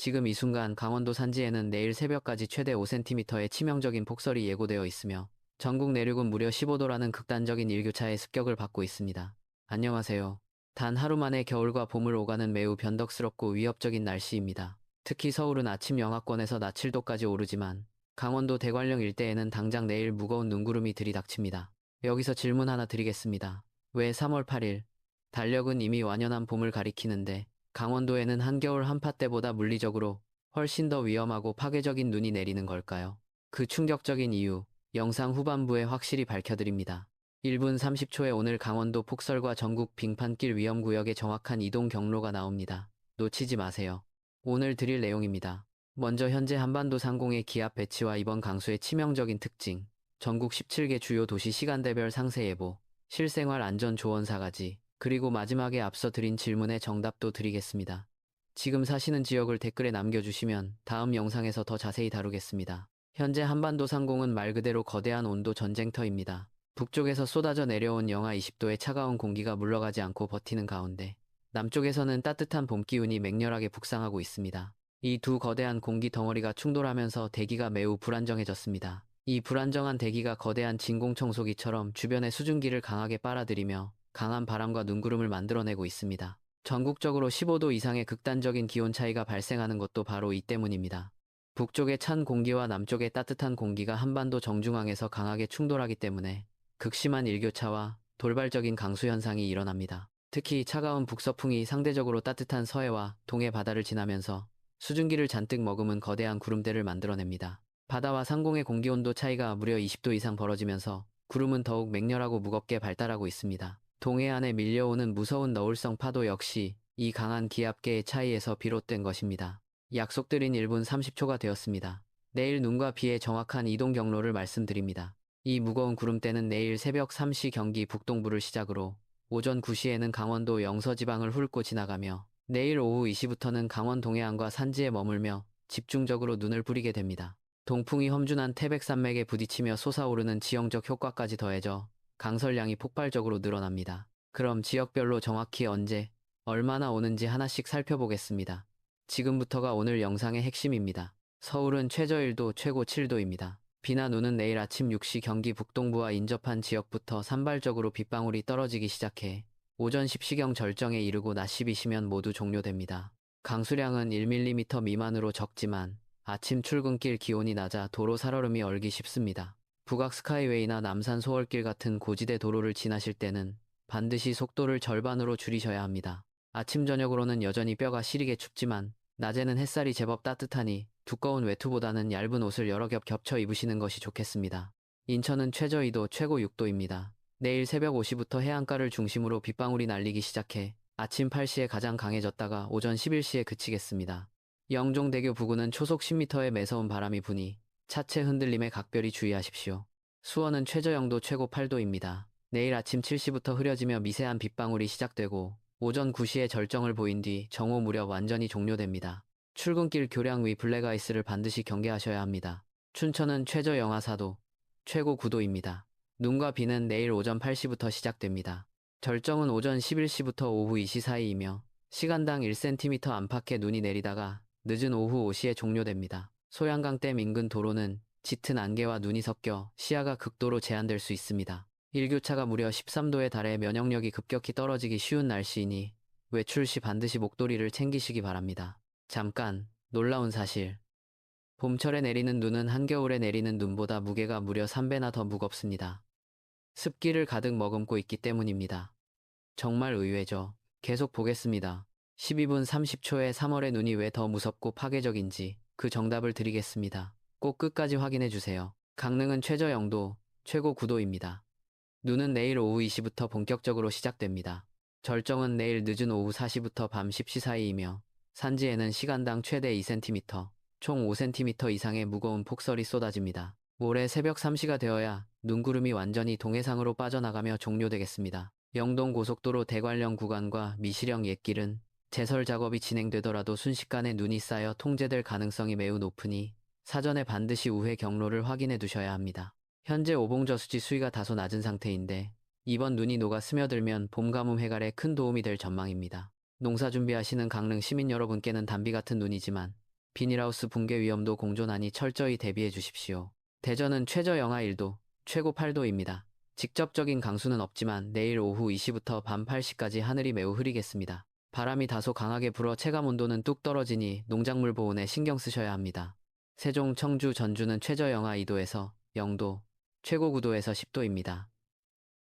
지금 이 순간 강원도 산지에는 내일 새벽까지 최대 5cm의 치명적인 폭설이 예고되어 있으며 전국 내륙은 무려 15도라는 극단적인 일교차의 습격을 받고 있습니다. 안녕하세요. 단 하루 만에 겨울과 봄을 오가는 매우 변덕스럽고 위협적인 날씨입니다. 특히 서울은 아침 영하권에서 낮 7도까지 오르지만 강원도 대관령 일대에는 당장 내일 무거운 눈구름이 들이닥칩니다. 여기서 질문 하나 드리겠습니다. 왜 3월 8일 달력은 이미 완연한 봄을 가리키는데 강원도에는 한겨울 한파 때보다 물리적으로 훨씬 더 위험하고 파괴적인 눈이 내리는 걸까요? 그 충격적인 이유, 영상 후반부에 확실히 밝혀드립니다. 1분 30초에 오늘 강원도 폭설과 전국 빙판길 위험구역의 정확한 이동 경로가 나옵니다. 놓치지 마세요. 오늘 드릴 내용입니다. 먼저 현재 한반도 상공의 기압 배치와 이번 강수의 치명적인 특징, 전국 17개 주요 도시 시간대별 상세 예보, 실생활 안전 조언 4가지, 그리고 마지막에 앞서 드린 질문의 정답도 드리겠습니다. 지금 사시는 지역을 댓글에 남겨주시면 다음 영상에서 더 자세히 다루겠습니다. 현재 한반도 상공은 말 그대로 거대한 온도 전쟁터입니다. 북쪽에서 쏟아져 내려온 영하 20도의 차가운 공기가 물러가지 않고 버티는 가운데 남쪽에서는 따뜻한 봄 기운이 맹렬하게 북상하고 있습니다. 이 두 거대한 공기 덩어리가 충돌하면서 대기가 매우 불안정해졌습니다. 이 불안정한 대기가 거대한 진공청소기처럼 주변의 수증기를 강하게 빨아들이며 강한 바람과 눈구름을 만들어내고 있습니다. 전국적으로 15도 이상의 극단적인 기온 차이가 발생하는 것도 바로 이 때문입니다. 북쪽의 찬 공기와 남쪽의 따뜻한 공기가 한반도 정중앙에서 강하게 충돌하기 때문에 극심한 일교차와 돌발적인 강수 현상이 일어납니다. 특히 차가운 북서풍이 상대적으로 따뜻한 서해와 동해 바다를 지나면서 수증기를 잔뜩 머금은 거대한 구름대를 만들어냅니다. 바다와 상공의 공기온도 차이가 무려 20도 이상 벌어지면서 구름은 더욱 맹렬하고 무겁게 발달하고 있습니다. 동해안에 밀려오는 무서운 너울성 파도 역시 이 강한 기압계의 차이에서 비롯된 것입니다. 약속드린 1분 30초가 되었습니다. 내일 눈과 비의 정확한 이동 경로를 말씀드립니다. 이 무거운 구름대는 내일 새벽 3시 경기 북동부를 시작으로 오전 9시에는 강원도 영서지방을 훑고 지나가며 내일 오후 2시부터는 강원 동해안과 산지에 머물며 집중적으로 눈을 뿌리게 됩니다. 동풍이 험준한 태백산맥에 부딪히며 솟아오르는 지형적 효과까지 더해져 강설량이 폭발적으로 늘어납니다. 그럼 지역별로 정확히 언제, 얼마나 오는지 하나씩 살펴보겠습니다. 지금부터가 오늘 영상의 핵심입니다. 서울은 최저 1도, 최고 7도입니다. 비나 눈은 내일 아침 6시 경기 북동부와 인접한 지역부터 산발적으로 빗방울이 떨어지기 시작해 오전 10시경 절정에 이르고 낮 12시면 모두 종료됩니다. 강수량은 1mm 미만으로 적지만 아침 출근길 기온이 낮아 도로 살얼음이 얼기 쉽습니다. 북악 스카이웨이나 남산 소월길 같은 고지대 도로를 지나실 때는 반드시 속도를 절반으로 줄이셔야 합니다. 아침 저녁으로는 여전히 뼈가 시리게 춥지만 낮에는 햇살이 제법 따뜻하니 두꺼운 외투보다는 얇은 옷을 여러 겹 겹쳐 입으시는 것이 좋겠습니다. 인천은 최저 2도, 최고 6도입니다. 내일 새벽 5시부터 해안가를 중심으로 빗방울이 날리기 시작해 아침 8시에 가장 강해졌다가 오전 11시에 그치겠습니다. 영종대교 부근은 초속 10m의 매서운 바람이 부니 차체 흔들림에 각별히 주의하십시오. 수원은 최저 0도, 최고 8도입니다. 내일 아침 7시부터 흐려지며 미세한 빗방울이 시작되고 오전 9시에 절정을 보인 뒤 정오 무렵 완전히 종료됩니다. 출근길 교량 위 블랙아이스를 반드시 경계하셔야 합니다. 춘천은 최저 영하 4도, 최고 9도입니다. 눈과 비는 내일 오전 8시부터 시작됩니다. 절정은 오전 11시부터 오후 2시 사이이며 시간당 1cm 안팎의 눈이 내리다가 늦은 오후 5시에 종료됩니다. 소양강댐 인근 도로는 짙은 안개와 눈이 섞여 시야가 극도로 제한될 수 있습니다. 일교차가 무려 13도에 달해 면역력이 급격히 떨어지기 쉬운 날씨이니 외출 시 반드시 목도리를 챙기시기 바랍니다. 잠깐, 놀라운 사실. 봄철에 내리는 눈은 한겨울에 내리는 눈보다 무게가 무려 3배나 더 무겁습니다. 습기를 가득 머금고 있기 때문입니다. 정말 의외죠. 계속 보겠습니다. 12분 30초에 3월의 눈이 왜 더 무섭고 파괴적인지 그 정답을 드리겠습니다. 꼭 끝까지 확인해주세요. 강릉은 최저 0도, 최고 9도입니다. 눈은 내일 오후 2시부터 본격적으로 시작됩니다. 절정은 내일 늦은 오후 4시부터 밤 10시 사이이며 산지에는 시간당 최대 2cm, 총 5cm 이상의 무거운 폭설이 쏟아집니다. 모레 새벽 3시가 되어야 눈구름이 완전히 동해상으로 빠져나가며 종료되겠습니다. 영동고속도로 대관령 구간과 미시령 옛길은 제설 작업이 진행되더라도 순식간에 눈이 쌓여 통제될 가능성이 매우 높으니 사전에 반드시 우회 경로를 확인해 두셔야 합니다. 현재 오봉저수지 수위가 다소 낮은 상태인데 이번 눈이 녹아 스며들면 봄 가뭄 해갈에 큰 도움이 될 전망입니다. 농사 준비하시는 강릉 시민 여러분께는 단비 같은 눈이지만 비닐하우스 붕괴 위험도 공존하니 철저히 대비해 주십시오. 대전은 최저 영하 1도, 최고 8도입니다. 직접적인 강수는 없지만 내일 오후 2시부터 밤 8시까지 하늘이 매우 흐리겠습니다. 바람이 다소 강하게 불어 체감 온도는 뚝 떨어지니 농작물 보온에 신경 쓰셔야 합니다. 세종, 청주, 전주는 최저 영하 2도에서 0도, 최고 9도에서 10도입니다.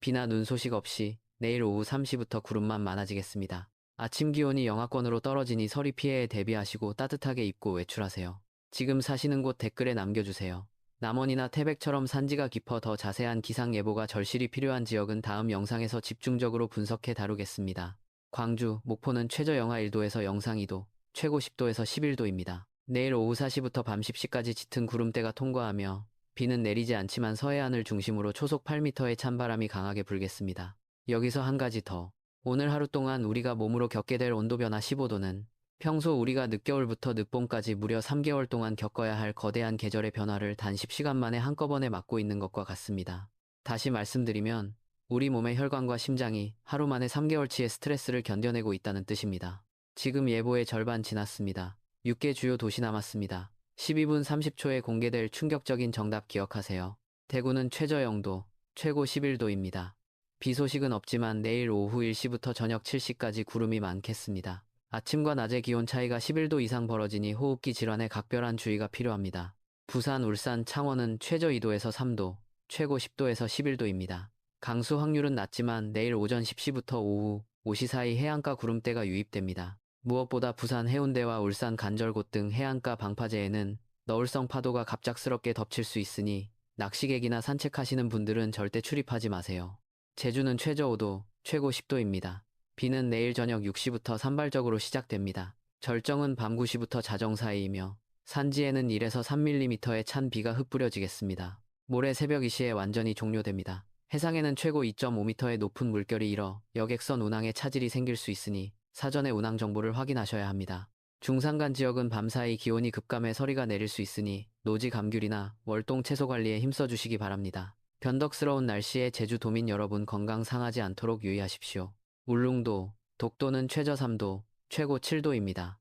비나 눈 소식 없이 내일 오후 3시부터 구름만 많아지겠습니다. 아침 기온이 영하권으로 떨어지니 서리 피해에 대비하시고 따뜻하게 입고 외출하세요. 지금 사시는 곳 댓글에 남겨주세요. 남원이나 태백처럼 산지가 깊어 더 자세한 기상 예보가 절실히 필요한 지역은 다음 영상에서 집중적으로 분석해 다루겠습니다. 광주, 목포는 최저 영하 1도에서 영상 2도, 최고 10도에서 11도입니다. 내일 오후 4시부터 밤 10시까지 짙은 구름대가 통과하며 비는 내리지 않지만 서해안을 중심으로 초속 8m의 찬바람이 강하게 불겠습니다. 여기서 한 가지 더. 오늘 하루 동안 우리가 몸으로 겪게 될 온도변화 15도는 평소 우리가 늦겨울부터 늦봄까지 무려 3개월 동안 겪어야 할 거대한 계절의 변화를 단 10시간 만에 한꺼번에 맞고 있는 것과 같습니다. 다시 말씀드리면 우리 몸의 혈관과 심장이 하루 만에 3개월치의 스트레스를 견뎌내고 있다는 뜻입니다. 지금 예보의 절반 지났습니다. 6개 주요 도시 남았습니다. 12분 30초에 공개될 충격적인 정답 기억하세요. 대구는 최저 0도, 최고 11도입니다. 비 소식은 없지만 내일 오후 1시부터 저녁 7시까지 구름이 많겠습니다. 아침과 낮의 기온 차이가 11도 이상 벌어지니 호흡기 질환에 각별한 주의가 필요합니다. 부산, 울산, 창원은 최저 2도에서 3도, 최고 10도에서 11도입니다. 강수 확률은 낮지만 내일 오전 10시부터 오후 5시 사이 해안가 구름대가 유입됩니다. 무엇보다 부산 해운대와 울산 간절곶 등 해안가 방파제에는 너울성 파도가 갑작스럽게 덮칠 수 있으니 낚시객이나 산책하시는 분들은 절대 출입하지 마세요. 제주는 최저 5도, 최고 10도입니다. 비는 내일 저녁 6시부터 산발적으로 시작됩니다. 절정은 밤 9시부터 자정 사이이며 산지에는 1에서 3mm의 찬 비가 흩뿌려지겠습니다. 모레 새벽 2시에 완전히 종료됩니다. 해상에는 최고 2.5m의 높은 물결이 일어 여객선 운항에 차질이 생길 수 있으니 사전에 운항 정보를 확인하셔야 합니다. 중산간 지역은 밤사이 기온이 급감해 서리가 내릴 수 있으니 노지 감귤이나 월동 채소 관리에 힘써주시기 바랍니다. 변덕스러운 날씨에 제주 도민 여러분 건강 상하지 않도록 유의하십시오. 울릉도, 독도는 최저 3도, 최고 7도입니다.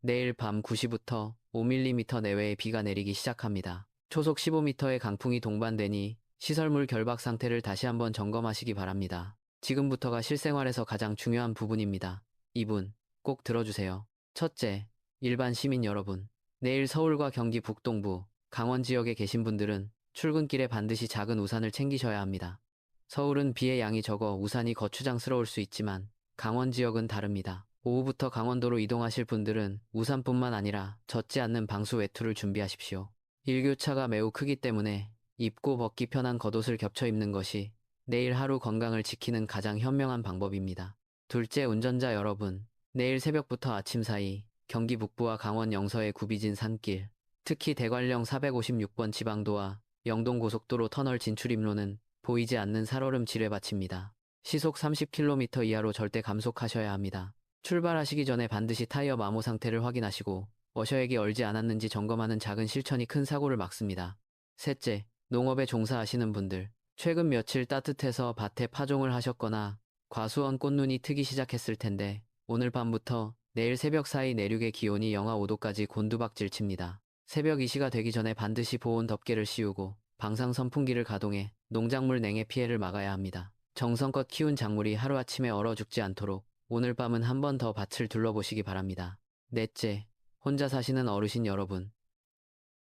내일 밤 9시부터 5mm 내외의 비가 내리기 시작합니다. 초속 15m의 강풍이 동반되니 시설물 결박 상태를 다시 한번 점검하시기 바랍니다. 지금부터가 실생활에서 가장 중요한 부분입니다. 이분 꼭 들어주세요. 첫째, 일반 시민 여러분. 내일 서울과 경기 북동부, 강원 지역에 계신 분들은 출근길에 반드시 작은 우산을 챙기셔야 합니다. 서울은 비의 양이 적어 우산이 거추장스러울 수 있지만 강원 지역은 다릅니다. 오후부터 강원도로 이동하실 분들은 우산뿐만 아니라 젖지 않는 방수 외투를 준비하십시오. 일교차가 매우 크기 때문에 입고 벗기 편한 겉옷을 겹쳐 입는 것이 내일 하루 건강을 지키는 가장 현명한 방법입니다. 둘째, 운전자 여러분. 내일 새벽부터 아침 사이 경기 북부와 강원 영서의 굽이진 산길, 특히 대관령 456번 지방도와 영동고속도로 터널 진출입로는 보이지 않는 살얼음 지뢰밭입니다. 시속 30km 이하로 절대 감속하셔야 합니다. 출발하시기 전에 반드시 타이어 마모 상태를 확인하시고 워셔액이 얼지 않았는지 점검하는 작은 실천이 큰 사고를 막습니다. 셋째, 농업에 종사하시는 분들. 최근 며칠 따뜻해서 밭에 파종을 하셨거나 과수원 꽃눈이 트기 시작했을 텐데 오늘 밤부터 내일 새벽 사이 내륙의 기온이 영하 5도까지 곤두박질 칩니다. 새벽 2시가 되기 전에 반드시 보온 덮개를 씌우고 방상 선풍기를 가동해 농작물 냉해 피해를 막아야 합니다. 정성껏 키운 작물이 하루아침에 얼어 죽지 않도록 오늘 밤은 한 번 더 밭을 둘러보시기 바랍니다. 넷째, 혼자 사시는 어르신 여러분.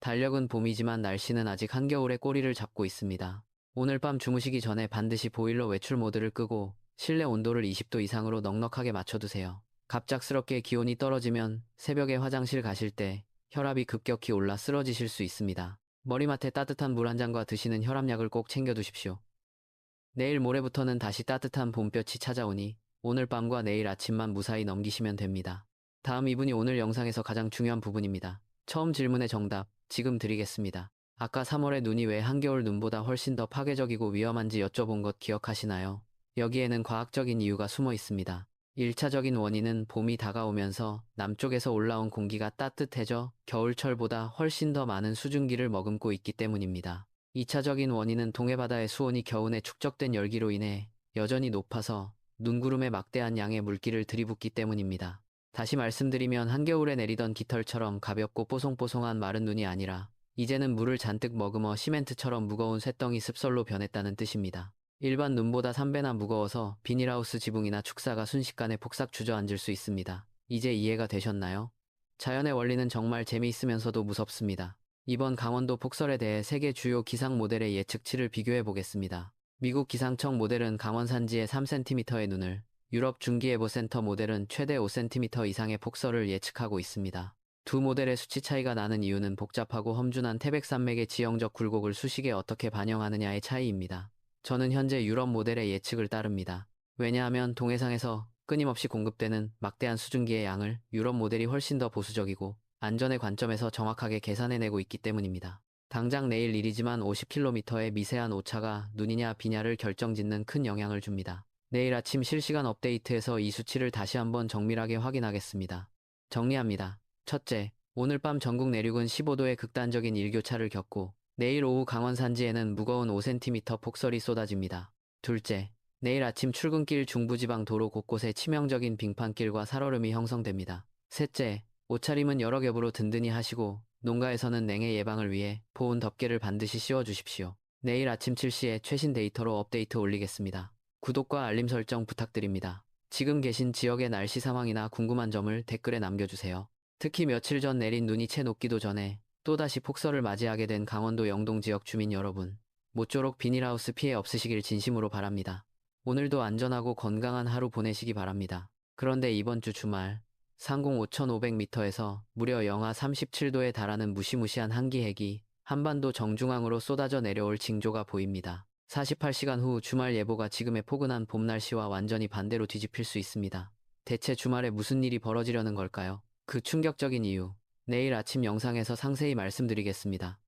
달력은 봄이지만 날씨는 아직 한겨울의 꼬리를 잡고 있습니다. 오늘 밤 주무시기 전에 반드시 보일러 외출 모드를 끄고 실내 온도를 20도 이상으로 넉넉하게 맞춰두세요. 갑작스럽게 기온이 떨어지면 새벽에 화장실 가실 때 혈압이 급격히 올라 쓰러지실 수 있습니다. 머리맡에 따뜻한 물 한 잔과 드시는 혈압약을 꼭 챙겨두십시오. 내일 모레부터는 다시 따뜻한 봄볕이 찾아오니 오늘 밤과 내일 아침만 무사히 넘기시면 됩니다. 다음 이분이 오늘 영상에서 가장 중요한 부분입니다. 처음 질문의 정답, 지금 드리겠습니다. 아까 3월의 눈이 왜 한겨울 눈보다 훨씬 더 파괴적이고 위험한지 여쭤본 것 기억하시나요? 여기에는 과학적인 이유가 숨어 있습니다. 1차적인 원인은 봄이 다가오면서 남쪽에서 올라온 공기가 따뜻해져 겨울철보다 훨씬 더 많은 수증기를 머금고 있기 때문입니다. 2차적인 원인은 동해바다의 수온이 겨우내 축적된 열기로 인해 여전히 높아서 눈구름에 막대한 양의 물기를 들이붓기 때문입니다. 다시 말씀드리면 한겨울에 내리던 깃털처럼 가볍고 뽀송뽀송한 마른 눈이 아니라 이제는 물을 잔뜩 머금어 시멘트처럼 무거운 쇳덩이 습설로 변했다는 뜻입니다. 일반 눈보다 3배나 무거워서 비닐하우스 지붕이나 축사가 순식간에 폭삭 주저앉을 수 있습니다. 이제 이해가 되셨나요? 자연의 원리는 정말 재미있으면서도 무섭습니다. 이번 강원도 폭설에 대해 세계 주요 기상 모델의 예측치를 비교해 보겠습니다. 미국 기상청 모델은 강원 산지에 3cm의 눈을, 유럽 중기예보센터 모델은 최대 5cm 이상의 폭설을 예측하고 있습니다. 두 모델의 수치 차이가 나는 이유는 복잡하고 험준한 태백산맥의 지형적 굴곡을 수식에 어떻게 반영하느냐의 차이입니다. 저는 현재 유럽 모델의 예측을 따릅니다. 왜냐하면 동해상에서 끊임없이 공급되는 막대한 수증기의 양을 유럽 모델이 훨씬 더 보수적이고 안전의 관점에서 정확하게 계산해내고 있기 때문입니다. 당장 내일 일이지만 50km의 미세한 오차가 눈이냐 비냐를 결정짓는 큰 영향을 줍니다. 내일 아침 실시간 업데이트에서 이 수치를 다시 한번 정밀하게 확인하겠습니다. 정리합니다. 첫째, 오늘 밤 전국 내륙은 15도의 극단적인 일교차를 겪고 내일 오후 강원 산지에는 무거운 5cm 폭설이 쏟아집니다. 둘째, 내일 아침 출근길 중부지방 도로 곳곳에 치명적인 빙판길과 살얼음이 형성됩니다. 셋째, 옷차림은 여러 겹으로 든든히 하시고 농가에서는 냉해 예방을 위해 보온 덮개를 반드시 씌워주십시오. 내일 아침 7시에 최신 데이터로 업데이트 올리겠습니다. 구독과 알림 설정 부탁드립니다. 지금 계신 지역의 날씨 상황이나 궁금한 점을 댓글에 남겨주세요. 특히 며칠 전 내린 눈이 채 녹기도 전에 또다시 폭설을 맞이하게 된 강원도 영동 지역 주민 여러분, 모쪼록 비닐하우스 피해 없으시길 진심으로 바랍니다. 오늘도 안전하고 건강한 하루 보내시기 바랍니다. 그런데 이번 주 주말 상공 5,500m에서 무려 영하 37도에 달하는 무시무시한 한기핵이 한반도 정중앙으로 쏟아져 내려올 징조가 보입니다. 48시간 후 주말 예보가 지금의 포근한 봄 날씨와 완전히 반대로 뒤집힐 수 있습니다. 대체 주말에 무슨 일이 벌어지려는 걸까요? 그 충격적인 이유, 내일 아침 영상에서 상세히 말씀드리겠습니다.